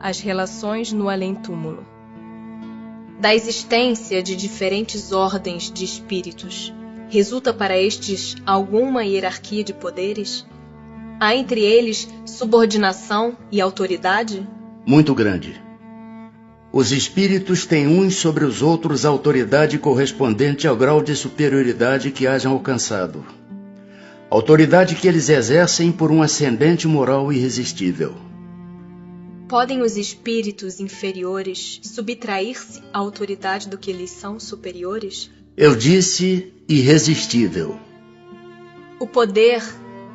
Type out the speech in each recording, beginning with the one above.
as relações no além-túmulo. Da existência de diferentes ordens de espíritos, resulta para estes alguma hierarquia de poderes? Há entre eles subordinação e autoridade? Muito grande. Os espíritos têm uns sobre os outros autoridade correspondente ao grau de superioridade que hajam alcançado. Autoridade que eles exercem por um ascendente moral irresistível. Podem os espíritos inferiores subtrair-se à autoridade do que lhes são superiores? Eu disse irresistível. O poder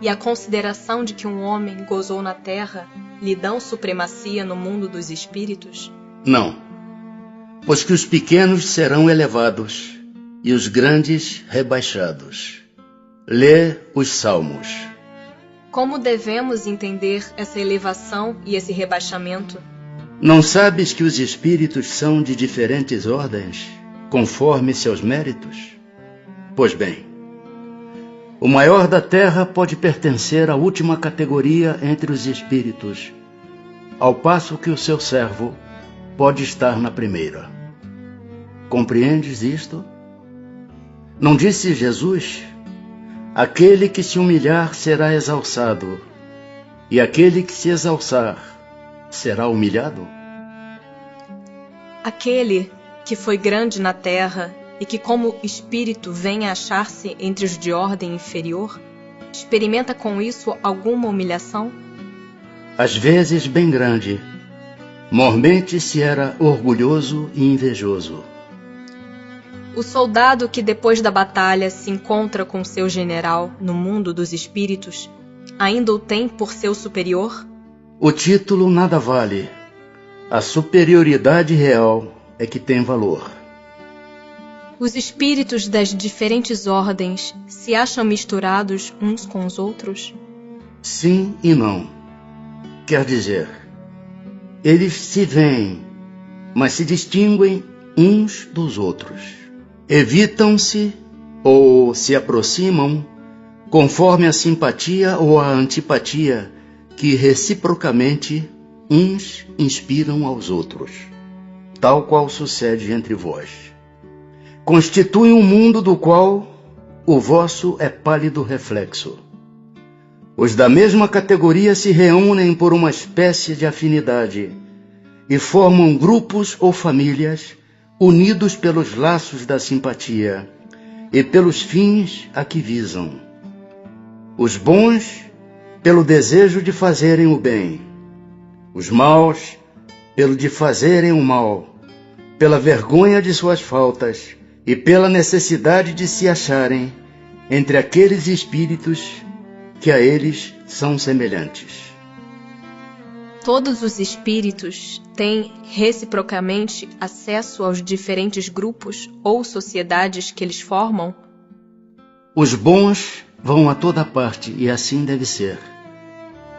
e a consideração de que um homem gozou na terra lhe dão supremacia no mundo dos espíritos? Não, pois que os pequenos serão elevados e os grandes rebaixados. Lê os Salmos. Como devemos entender essa elevação e esse rebaixamento? Não sabes que os espíritos são de diferentes ordens, conforme seus méritos? Pois bem, o maior da terra pode pertencer à última categoria entre os espíritos, ao passo que o seu servo pode estar na primeira. Compreendes isto? Não disse Jesus: aquele que se humilhar será exalçado, e aquele que se exalçar será humilhado? Aquele que foi grande na terra e que como espírito vem a achar-se entre os de ordem inferior, experimenta com isso alguma humilhação? Às vezes bem grande. Mormente se era orgulhoso e invejoso. O soldado que depois da batalha se encontra com seu general no mundo dos espíritos, ainda o tem por seu superior? O título nada vale. A superioridade real é que tem valor. Os espíritos das diferentes ordens se acham misturados uns com os outros? Sim e não. Quer dizer, eles se veem, mas se distinguem uns dos outros. Evitam-se ou se aproximam conforme a simpatia ou a antipatia que reciprocamente uns inspiram aos outros, tal qual sucede entre vós. Constituem um mundo do qual o vosso é pálido reflexo. Os da mesma categoria se reúnem por uma espécie de afinidade e formam grupos ou famílias unidos pelos laços da simpatia e pelos fins a que visam. Os bons, pelo desejo de fazerem o bem. Os maus, pelo de fazerem o mal, pela vergonha de suas faltas e pela necessidade de se acharem entre aqueles espíritos que a eles são semelhantes. Todos os espíritos têm reciprocamente acesso aos diferentes grupos ou sociedades que eles formam? Os bons vão a toda parte, e assim deve ser,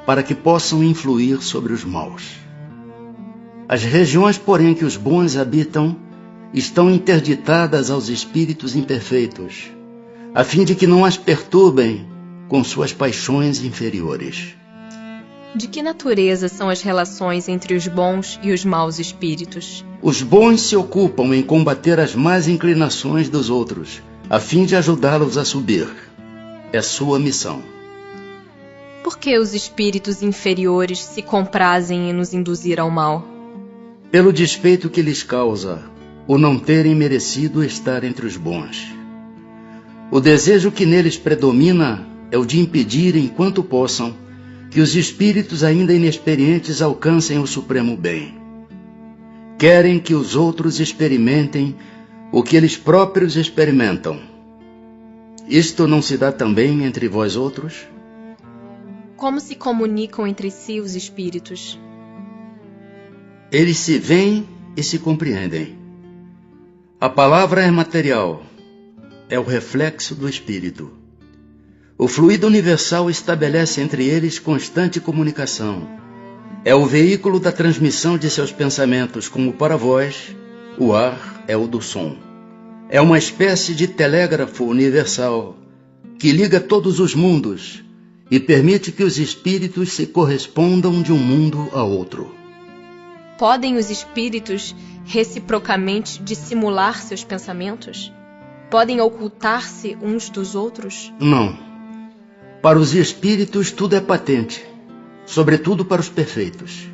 para que possam influir sobre os maus. As regiões, porém, que os bons habitam estão interditadas aos espíritos imperfeitos, a fim de que não as perturbem com suas paixões inferiores. De que natureza são as relações entre os bons e os maus espíritos? Os bons se ocupam em combater as más inclinações dos outros, a fim de ajudá-los a subir. É sua missão. Por que os espíritos inferiores se comprazem em nos induzir ao mal? Pelo despeito que lhes causa o não terem merecido estar entre os bons. O desejo que neles predomina é o de impedir, enquanto possam, que os espíritos ainda inexperientes alcancem o supremo bem. Querem que os outros experimentem o que eles próprios experimentam. Isto não se dá também entre vós outros? Como se comunicam entre si os espíritos? Eles se veem e se compreendem. A palavra é material, é o reflexo do espírito. O fluido universal estabelece entre eles constante comunicação. É o veículo da transmissão de seus pensamentos, como para vós, o ar é o do som. É uma espécie de telégrafo universal que liga todos os mundos e permite que os espíritos se correspondam de um mundo a outro. Podem os espíritos reciprocamente dissimular seus pensamentos? Podem ocultar-se uns dos outros? Não. Para os espíritos tudo é patente, sobretudo para os perfeitos.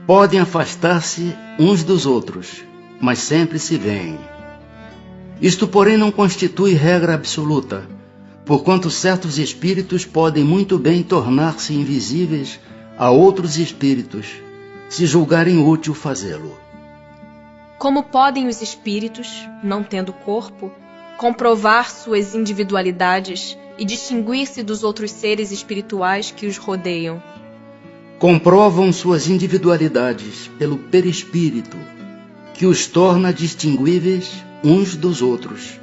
Podem afastar-se uns dos outros, mas sempre se veem. Isto, porém, não constitui regra absoluta, porquanto certos espíritos podem muito bem tornar-se invisíveis a outros espíritos, se julgarem útil fazê-lo. Como podem os espíritos, não tendo corpo, comprovar suas individualidades e distinguir-se dos outros seres espirituais que os rodeiam? Comprovam suas individualidades pelo perispírito, que os torna distinguíveis uns dos outros,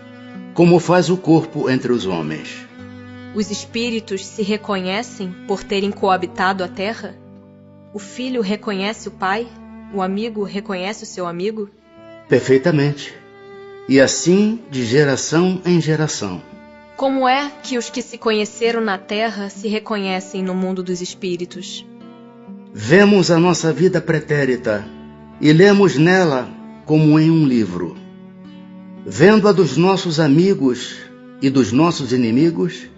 como faz o corpo entre os homens. Os espíritos se reconhecem por terem coabitado a terra? O filho reconhece o pai? O amigo reconhece o seu amigo? Perfeitamente. E assim de geração em geração. Como é que os que se conheceram na terra se reconhecem no mundo dos espíritos? Vemos a nossa vida pretérita e lemos nela como em um livro. Vendo a dos nossos amigos e dos nossos inimigos,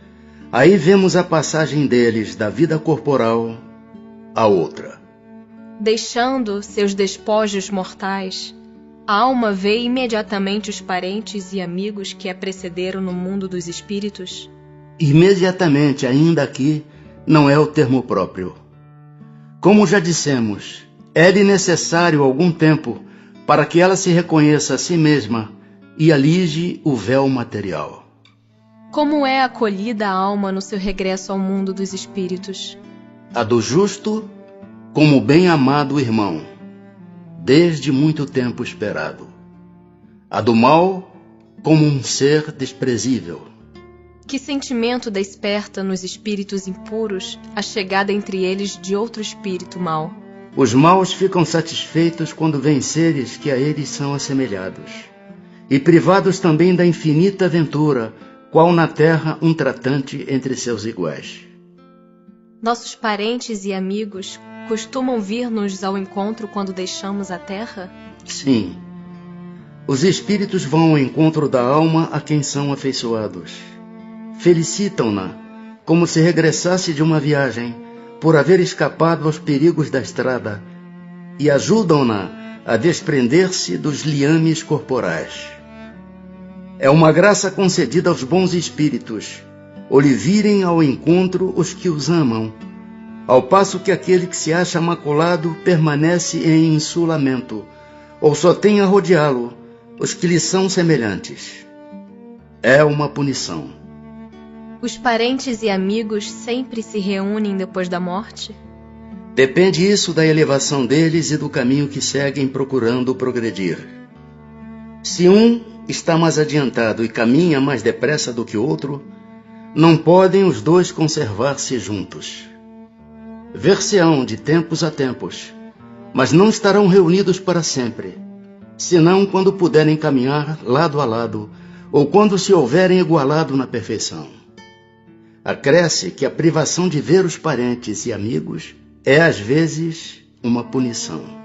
aí vemos a passagem deles da vida corporal à outra. Deixando seus despojos mortais, a alma vê imediatamente os parentes e amigos que a precederam no mundo dos espíritos? Imediatamente, ainda aqui, não é o termo próprio. Como já dissemos, é-lhe necessário algum tempo para que ela se reconheça a si mesma e alige o véu material. Como é acolhida a alma no seu regresso ao mundo dos espíritos? A do justo, como bem-amado irmão, desde muito tempo esperado. A do mal, como um ser desprezível. Que sentimento desperta nos espíritos impuros a chegada entre eles de outro espírito mau? Os maus ficam satisfeitos quando veem seres que a eles são assemelhados, e privados também da infinita ventura, qual na terra um tratante entre seus iguais. Nossos parentes e amigos costumam vir-nos ao encontro quando deixamos a terra? Sim. Os espíritos vão ao encontro da alma a quem são afeiçoados. Felicitam-na, como se regressasse de uma viagem, por haver escapado aos perigos da estrada, e ajudam-na a desprender-se dos liames corporais. É uma graça concedida aos bons espíritos, ou lhe virem ao encontro os que os amam, ao passo que aquele que se acha maculado permanece em insulamento, ou só tem a rodeá-lo os que lhe são semelhantes. É uma punição. Os parentes e amigos sempre se reúnem depois da morte? Depende isso da elevação deles e do caminho que seguem procurando progredir. Se um está mais adiantado e caminha mais depressa do que outro, não podem os dois conservar-se juntos. Ver-se-ão de tempos a tempos, mas não estarão reunidos para sempre, senão quando puderem caminhar lado a lado, ou quando se houverem igualado na perfeição. Acresce que a privação de ver os parentes e amigos é às vezes uma punição.